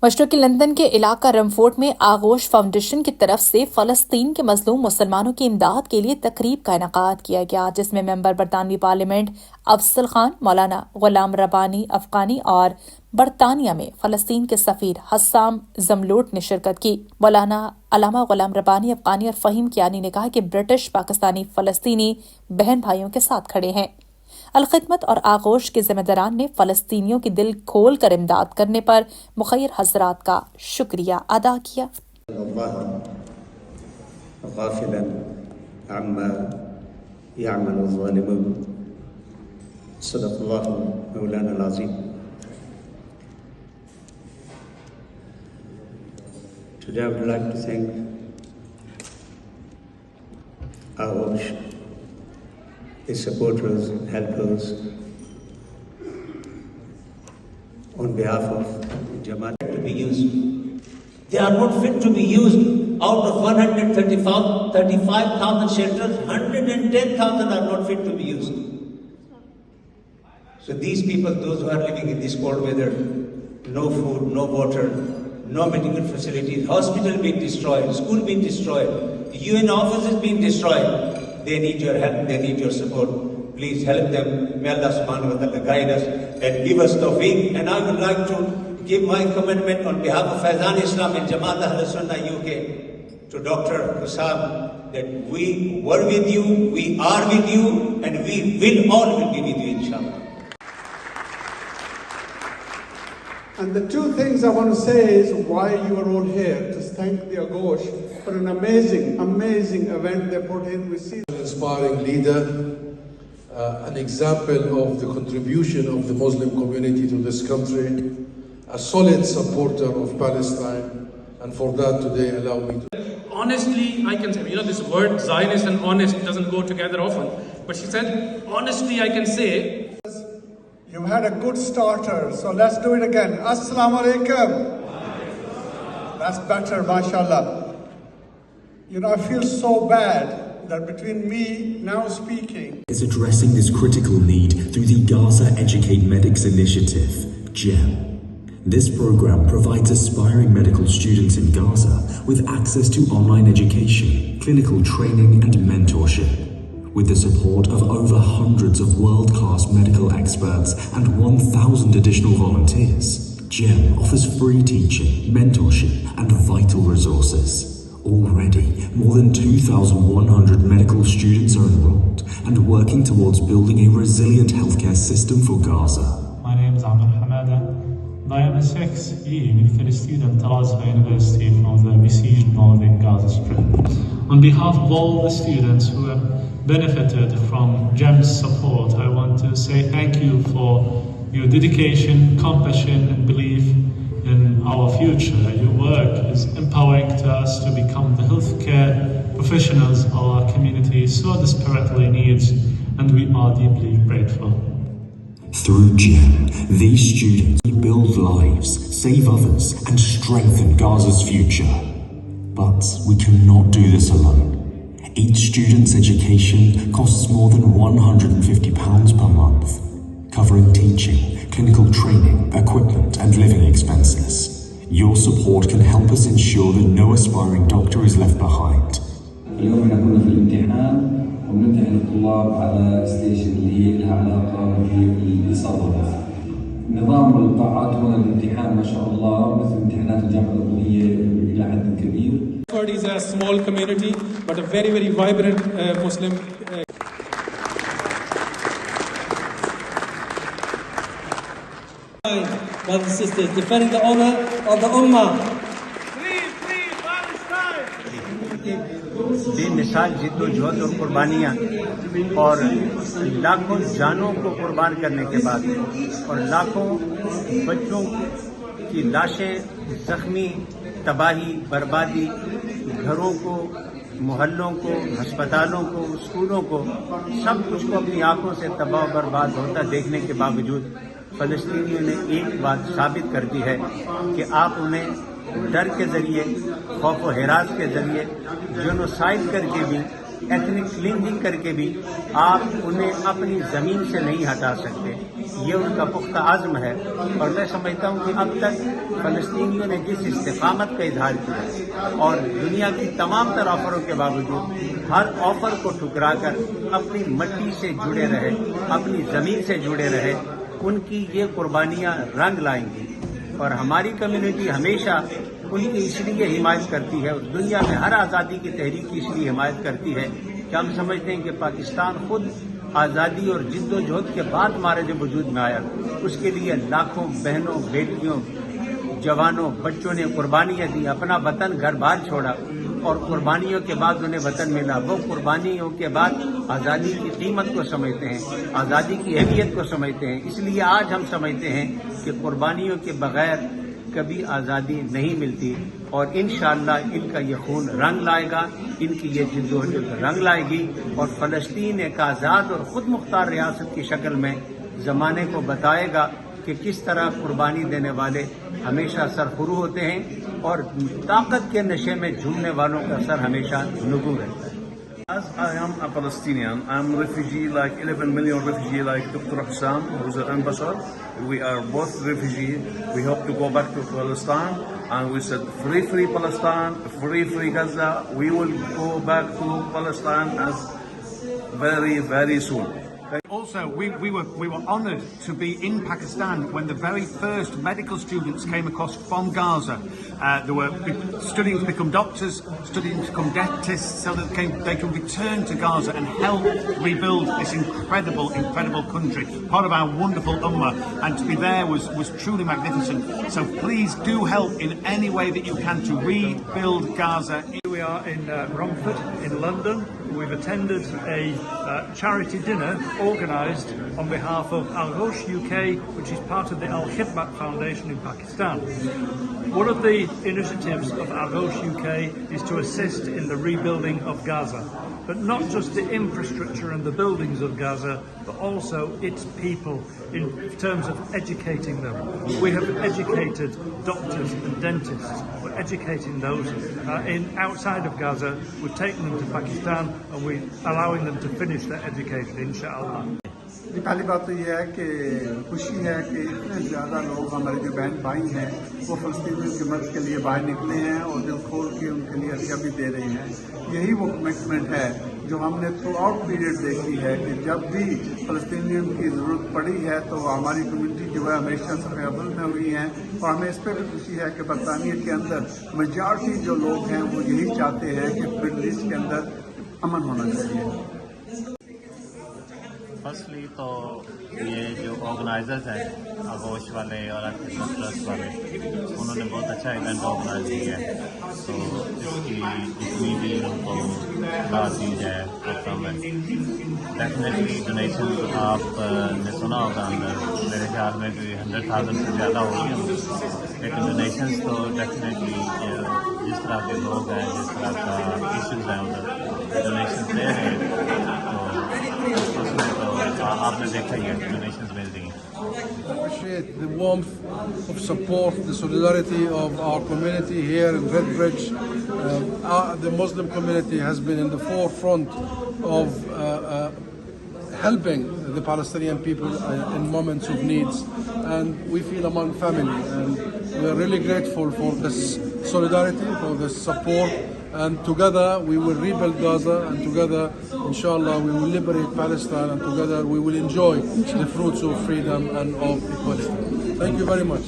مشرقی لندن کے علاقہ رمفرڈ میں آغوش فاؤنڈیشن کی طرف سے فلسطین کے مظلوم مسلمانوں کی امداد کے لیے تقریب کا انعقاد کیا گیا، جس میں ممبر برطانوی پارلیمنٹ افضل خان، مولانا غلام ربانی افغانی اور برطانیہ میں فلسطین کے سفیر حسام ضملوٹ نے شرکت کی۔ مولانا علامہ غلام ربانی افغانی اور فہیم کیانی نے کہا کہ برٹش پاکستانی فلسطینی بہن بھائیوں کے ساتھ کھڑے ہیں۔ الخدمت اور آغوش کے ذمہ داران نے فلسطینیوں کی دل کھول کر امداد کرنے پر مخیر حضرات کا شکریہ ادا کیا۔ غافلا عما يعمل الظالمون صدق الله مولانا العظيم. Today I would like to thank Ağoş, his supporters and helpers on behalf of Jamaat to be used. They are not fit to be used. Out of 135,000 shelters, 110,000 are not fit to be used. So these people, those who are living in this cold weather, no food, no water, no medical facilities, hospital being destroyed, school being destroyed, UN offices being destroyed. They need your help, they need your support. Please help them. May Allah subhanahu wa ta'ala guide us and give us tawfiq. And I would like to give my commitment on behalf of Faizan Islam and Jamaat Ahl Sunnah UK to Dr. Husam that we were with you, we are with you, and we will all be with you inshallah. And the two things I want to say is why you are all here, to thank the Ağoş for an amazing event they put in. We see an inspiring leader, an example of the contribution of the Muslim community to this country, a solid supporter of Palestine, and for that today allow me to... Honestly, I can say, this word Zionist and honest doesn't go together often, but she said, honestly, I can say... You've had a good starter, so let's do it again. Assalamu alaikum. That's better, mashallah. I feel so bad that between me now speaking... is addressing this critical need through the Gaza Educate Medics Initiative, GEM. This program provides aspiring medical students in Gaza with access to online education, clinical training and mentorship. With the support of over hundreds of world-class medical experts and 1,000 additional volunteers, GEM offers free teaching, mentorship and vital resources. Already, more than 2,100 medical students are enrolled and working towards building a resilient healthcare system for Gaza. My name is Hamada. I am a 6th-year medical student at Al-Azhar University from the besieged northern Gaza Strip. On behalf of all the students who have benefited from GEM's support, I want to say thank you for your dedication, compassion and belief in our future. Your work is empowering to us to become the healthcare professionals our community so desperately needs, and we are deeply grateful. Through GEM, these students build lives, save others, and strengthen Gaza's future. But we cannot do this alone. Each student's education costs more than £150 per month, covering teaching, clinical training, equipment, and living expenses. Your support can help us ensure that no aspiring doctor is left behind. اليوم نكون في الامتحان وبنمتحن الطلاب على station اللي هي لها علاقة بالإصابة. نظام القاعات هنا الامتحان ما شاء الله مثل امتحانات الجامعة الأردنية إلى حد كبير. Rmfrd is a small community, but a very, very vibrant Muslim. Brothers and sisters, defending the honor of the Ummah. Free Palestine! बेमिसाल जिद्दोजहद और कुर्बानियाँ और लाखों जानों को कुर्बान करने के बाद और लाखों बच्चों की लाशें, जख्मी, तबाही, बर्बादी, घरों को, मोहल्लों को, अस्पतालों को, स्कूलों को, सब कुछ को अपनी आंखों से तबाह बर्बाद होता देखने के बावजूद फ़लस्तीनियों ने एक बात साबित कर दी है कि आप उन्हें डर के ज़रिए, खौफ व हिरास के ज़रिए, जेनोसाइड करके भी एथनिक क्लींजिंग करके भी आप उन्हें अपनी ज़मीन से नहीं हटा सकते। ये उनका पुख्ता आज़्म है और मैं समझता हूँ कि अब तक फ़लस्तीनियों ने जिस इस्तिक़ामत का इजहार किया और दुनिया की तमाम तर ऑफ़रों के बावजूद हर ऑफ़र को ठुकरा कर अपनी मट्टी से जुड़े रहे, अपनी ज़मीन से जुड़े रहे, उनकी ये कुर्बानियाँ रंग लाएंगी और हमारी कम्युनिटी हमेशा उनकी इसलिए हिमायत करती है और दुनिया में हर आज़ादी की तहरीक की इसलिए हिमायत करती है कि हम समझते हैं कि पाकिस्तान खुद आज़ादी और जिद्दोजहद के बाद हमारे जो वजूद में आया, उसके लिए लाखों बहनों, बेटियों, जवानों, बच्चों ने कुर्बानियाँ दी, अपना वतन घर बार छोड़ा और कुर्बानियों के बाद उन्हें वतन मिला। वो कुर्बानियों के बाद आज़ादी की कीमत को समझते हैं, आज़ादी की अहमियत को समझते हैं। इसलिए आज हम समझते हैं कि कुर्बानियों के बगैर कभी आज़ादी नहीं मिलती और इंशाअल्लाह इनका ये खून रंग लाएगा, इनकी ये जिद्दोजहद रंग लाएगी और फ़लस्तीन एक आज़ाद और ख़ुद मुख्तार रियासत की शक्ल में ज़माने को बताएगा कि किस तरह कुर्बानी देने वाले हमेशा सरखुरू होते हैं और ताकत के नशे में झूमने वालों का सर हमेशा नुगू रहता है। As I am a Palestinian, I am a refugee like 11 million refugee like Dr. Hasam, who is an ambassador. We are both refugees. We hope to go back to Palestine. And we said, free Palestine, free Gaza. We will go back to Palestine as very, very soon. Also, we were honoured to be in Pakistan when the very first medical students came across from Gaza. They were studying to become doctors, studying to become dentists, so that they can return to Gaza and help rebuild this incredible country, part of our wonderful ummah. And to be there was truly magnificent. So please do help in any way that you can to rebuild Gaza. We are in Rmfrd in London. We've attended a charity dinner organised on behalf of Ağoş UK, which is part of the Al-Khidmat Foundation in Pakistan. One of the initiatives of Ağoş UK is to assist in the rebuilding of Gaza, but not just the infrastructure and the buildings of Gaza, but also its people in terms of educating them. We have educated doctors and dentists. We're educating those outside of Gaza. We've taken them to Pakistan and we're allowing them to finish their education, inshallah. पहली बात तो ये है कि खुशी है कि इतने ज़्यादा लोग हमारे जो बहन भाई हैं वो फ़लस्तीनियों की मदद के लिए बाहर निकले हैं और दिल खोल के उनके लिए अशिया भी दे रहे हैं। यही वो कमिटमेंट है जो हमने थ्रू आउट पीरियड देखी है कि जब भी फ़लस्तीनियों की ज़रूरत पड़ी है तो हमारी कम्युनिटी जो है हमेशा सफ़े अव्वल में हुई है और हमें इस पर भी खुशी है कि बरतानिया के अंदर मेजॉरिटी जो लोग हैं वो यही चाहते हैं कि मिडल ईस्ट के अंदर अमन होना चाहिए। फर्स्टली तो ये जो ऑर्गेनाइजर्स हैं आगोश वाले और खिदमत ट्रस्ट वाले, उन्होंने बहुत अच्छा इवेंट ऑर्गेनाइज किया है, तो इसकी जितनी भी उनको दाद दी जाए डेफिनेटली डोनेशन आपने सुना होगा अंदर मेरे ख्याल में भी 100,000 से ज़्यादा होगी, लेकिन डोनेशन तो डेफिनेटली जिस तरह के लोग हैं, जिस तरह का इशूज़ हैं उधर डोनेशन दे रहे हैं, तो उसमें तो आपने देखा ही है डोनेशन मिल रही हैं। Appreciate the warmth of support, the solidarity of our community here in Redbridge. The Muslim community has been in the forefront of helping the Palestinian people in moments of needs, and we feel among family, and we are really grateful for this solidarity, for this support, and together we will rebuild Gaza, and together inshallah we will liberate Palestine, and together we will enjoy the fruits of freedom and of equality. Thank you very much.